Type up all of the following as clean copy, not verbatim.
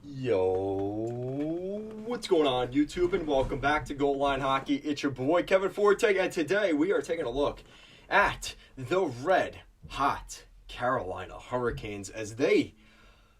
Yo, what's going on, YouTube, and welcome back to Goal Line Hockey. It's your boy Kevin Forte, and today we are taking a look at the red hot Carolina Hurricanes, as they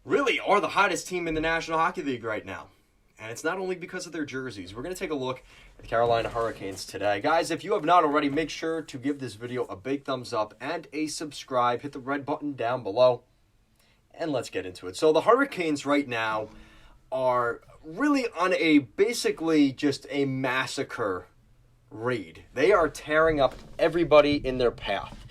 really are the hottest team in the National Hockey League right now. And it's not only because of their jerseys. We're going to take a look at the Carolina Hurricanes today. Guys, if you have not already, make sure to give this video a big thumbs up and a subscribe. Hit the red button down below. And let's get into it. So the Hurricanes right now are really on a basically just a massacre raid. They are tearing up everybody in their path.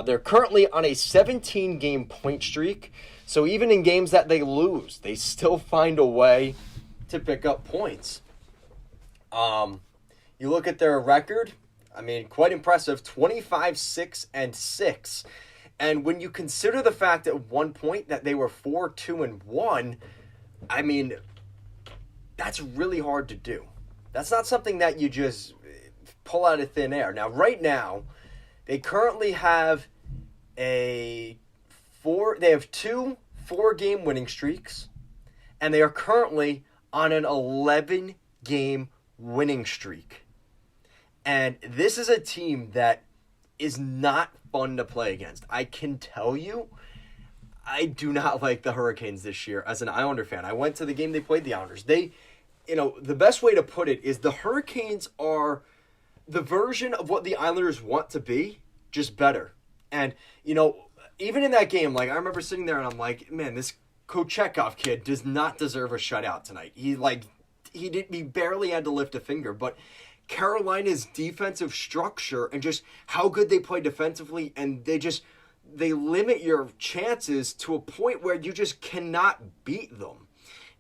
They're currently on a 17-game point streak. So even in games that they lose, they still find a way to pick up points. You look at their record, I mean, quite impressive, 25-6-6. And when you consider the fact at one point that they were 4-2-1, I mean, that's really hard to do. That's not something that you just pull out of thin air. Now, right now, they currently have they have two 4-game winning streaks, and they are currently on an 11-game winning streak. And this is a team that is not fun to play against. I can tell you, I do not like the Hurricanes this year as an Islander fan. I went to the game they played the Islanders. The best way to put it is the Hurricanes are the version of what the Islanders want to be, just better. And, even in that game, I remember sitting there and I'm like, man, this Kochekov kid does not deserve a shutout tonight. He barely had to lift a finger, but Carolina's defensive structure and just how good they play defensively, and they limit your chances to a point where you just cannot beat them.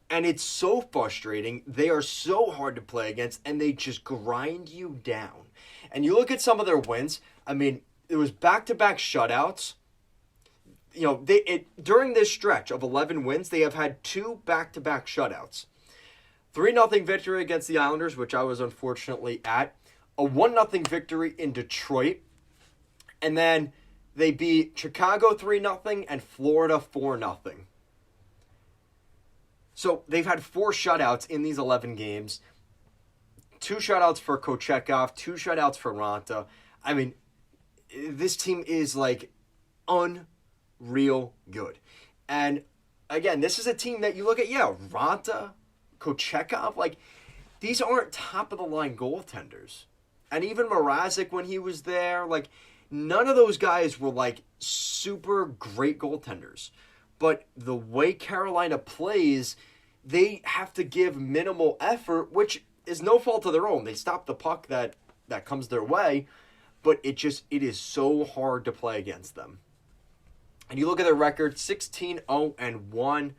And it's so frustrating. They are so hard to play against, and they just grind you down. And you look at some of their wins. I mean, it was back-to-back shutouts. During this stretch of 11 wins, they have had two back-to-back shutouts. 3-0 victory against the Islanders, which I was unfortunately at. A 1-0 victory in Detroit. And then they beat Chicago 3-0 and Florida 4-0. So they've had 4 shutouts in these 11 games. 2 shutouts for Kochekov, 2 shutouts for Ranta. I mean, this team is unreal good. And again, this is a team that you look at, Ranta, Kochekov, these aren't top-of-the-line goaltenders. And even Mrazek, when he was there, none of those guys were, super great goaltenders. But the way Carolina plays, they have to give minimal effort, which is no fault of their own. They stop the puck that comes their way, but it is so hard to play against them. And you look at their record, 16-0-1.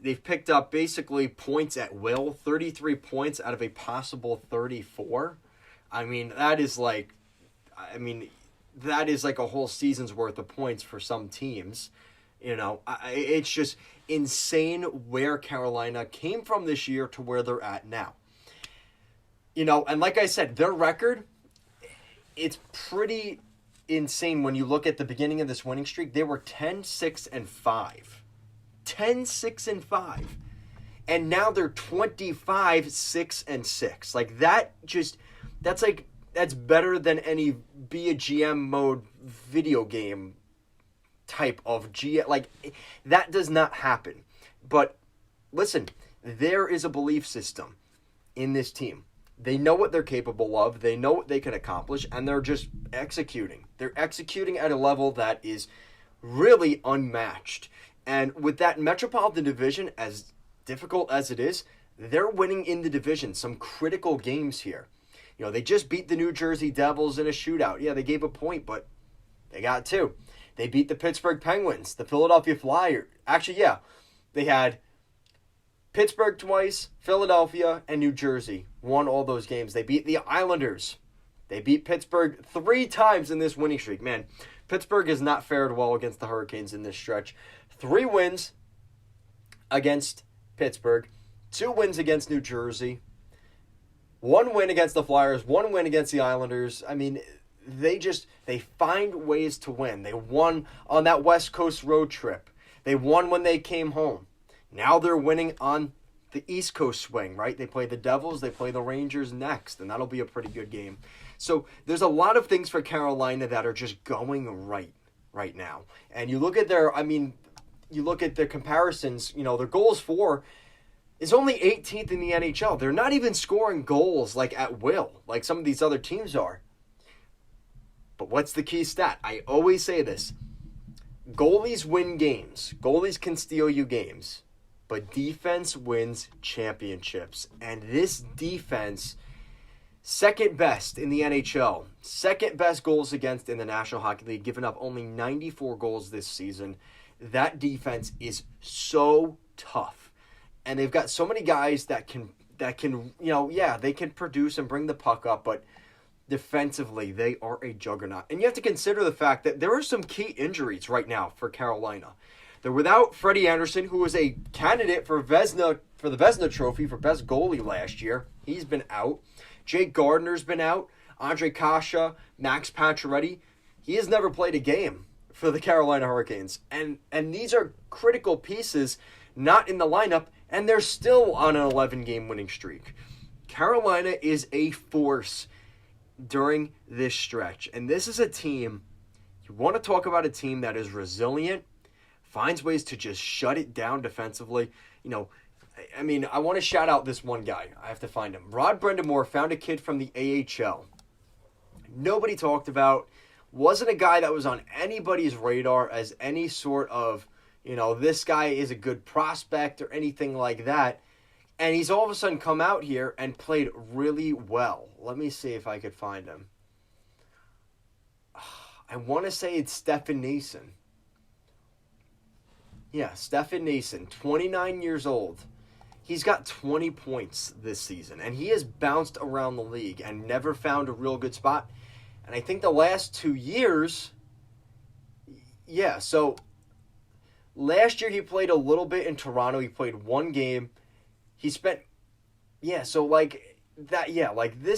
They've picked up basically points at will, 33 points out of a possible 34. I mean, that is like a whole season's worth of points for some teams. It's just insane where Carolina came from this year to where they're at now. And like I said, their record, it's pretty insane when you look at the beginning of this winning streak. They were 10-6-5. 10-6-5. And now they're 25-6-6. That's better than any be a GM mode video game type of GM. That does not happen. But listen, there is a belief system in this team. They know what they're capable of. They know what they can accomplish, and they're just executing. They're executing at a level that is really unmatched. And with that Metropolitan Division, as difficult as it is, they're winning in the division some critical games here. They just beat the New Jersey Devils in a shootout. Yeah, they gave a point, but they got 2. They beat the Pittsburgh Penguins, the Philadelphia Flyers. Actually, yeah, they had Pittsburgh twice, Philadelphia, and New Jersey. Won all those games. They beat the Islanders. They beat Pittsburgh 3 times in this winning streak. Man, Pittsburgh has not fared well against the Hurricanes in this stretch. 3 wins against Pittsburgh, 2 wins against New Jersey, 1 win against the Flyers, 1 win against the Islanders. I mean, they find ways to win. They won on that West Coast road trip. They won when they came home. Now they're winning on the East Coast swing, right? They play the Devils, they play the Rangers next, and that'll be a pretty good game. So there's a lot of things for Carolina that are just going right now. And you look at their comparisons, their goals for is only 18th in the NHL. They're not even scoring goals like at will, like some of these other teams are. But what's the key stat? I always say this. Goalies win games. Goalies can steal you games. But defense wins championships. And this defense, second best in the NHL. Second best goals against in the National Hockey League, giving up only 94 goals this season. That defense is so tough. And they've got so many guys that can they can produce and bring the puck up, but defensively, they are a juggernaut. And you have to consider the fact that there are some key injuries right now for Carolina. They're without Freddie Anderson, who was a candidate for the Vezina Trophy for best goalie last year. He's been out. Jake Gardner's been out. Andre Kasha, Max Pacioretty. He has never played a game for the Carolina Hurricanes. And these are critical pieces not in the lineup, and they're still on an 11-game winning streak. Carolina is a force during this stretch. And this is a team, you want to talk about a team that is resilient, finds ways to just shut it down defensively. I want to shout out this one guy. I have to find him. Rod Brind'Amour found a kid from the AHL. Nobody talked about. Wasn't a guy that was on anybody's radar as any sort of, this guy is a good prospect or anything like that. And he's all of a sudden come out here and played really well. Let me see if I could find him. I want to say it's Stefan Noesen. Yeah, Stefan Noesen, 29 years old. He's got 20 points this season, and he has bounced around the league and never found a real good spot. And I think the last 2 years, so last year he played a little bit in Toronto. He played one game. He spent, this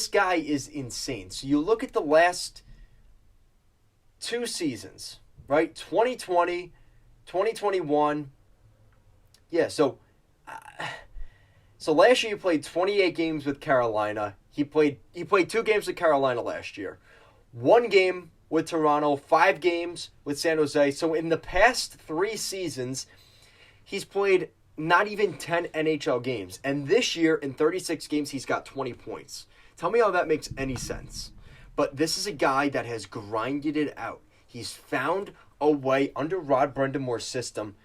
guy is insane. So you look at the last 2 seasons, right? 2020, 2021. So last year he played 28 games with Carolina. He played 2 games with Carolina last year. 1 game with Toronto, 5 games with San Jose. So in the past 3 seasons, he's played not even 10 NHL games. And this year, in 36 games, he's got 20 points. Tell me how that makes any sense. But this is a guy that has grinded it out. He's found a way under Rod Brind'Amour's system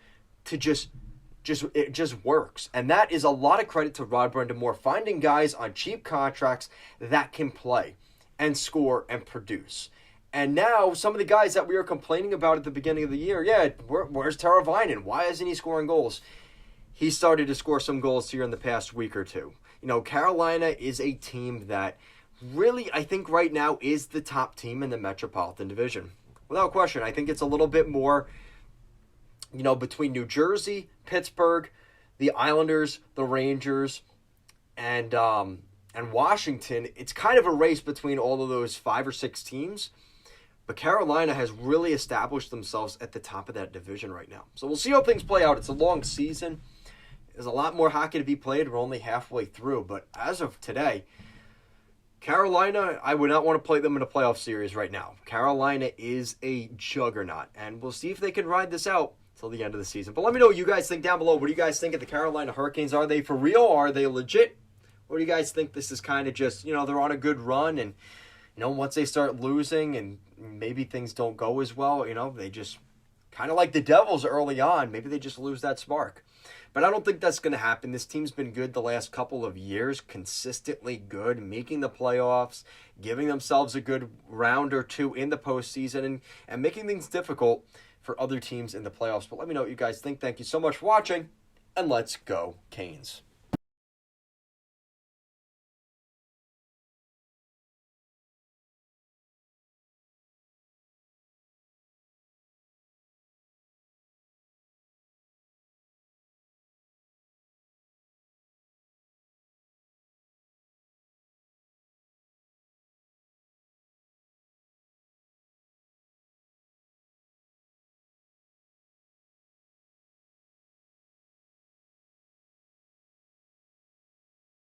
to it just works. And that is a lot of credit to Rod Brind'Amour, finding guys on cheap contracts that can play and score and produce. And now, some of the guys that we were complaining about at the beginning of the year, where's Teravainen? Why isn't he scoring goals? He started to score some goals here in the past week or two. Carolina is a team that really, I think right now, is the top team in the Metropolitan Division. Without question, I think it's a little bit more, between New Jersey, Pittsburgh, the Islanders, the Rangers, and Washington. It's kind of a race between all of those 5 or 6 teams. But Carolina has really established themselves at the top of that division right now. So we'll see how things play out. It's a long season. There's a lot more hockey to be played. We're only halfway through. But as of today, Carolina, I would not want to play them in a playoff series right now. Carolina is a juggernaut. And we'll see if they can ride this out till the end of the season. But let me know what you guys think down below. What do you guys think of the Carolina Hurricanes? Are they for real? Are they legit? Or do you guys think this is kind of just, they're on a good run and, once they start losing and maybe things don't go as well, they just kind of like the Devils early on. Maybe they just lose that spark. But I don't think that's going to happen. This team's been good the last couple of years, consistently good, making the playoffs, giving themselves a good round or 2 in the postseason, and making things difficult for other teams in the playoffs. But let me know what you guys think. Thank you so much for watching, and let's go Canes.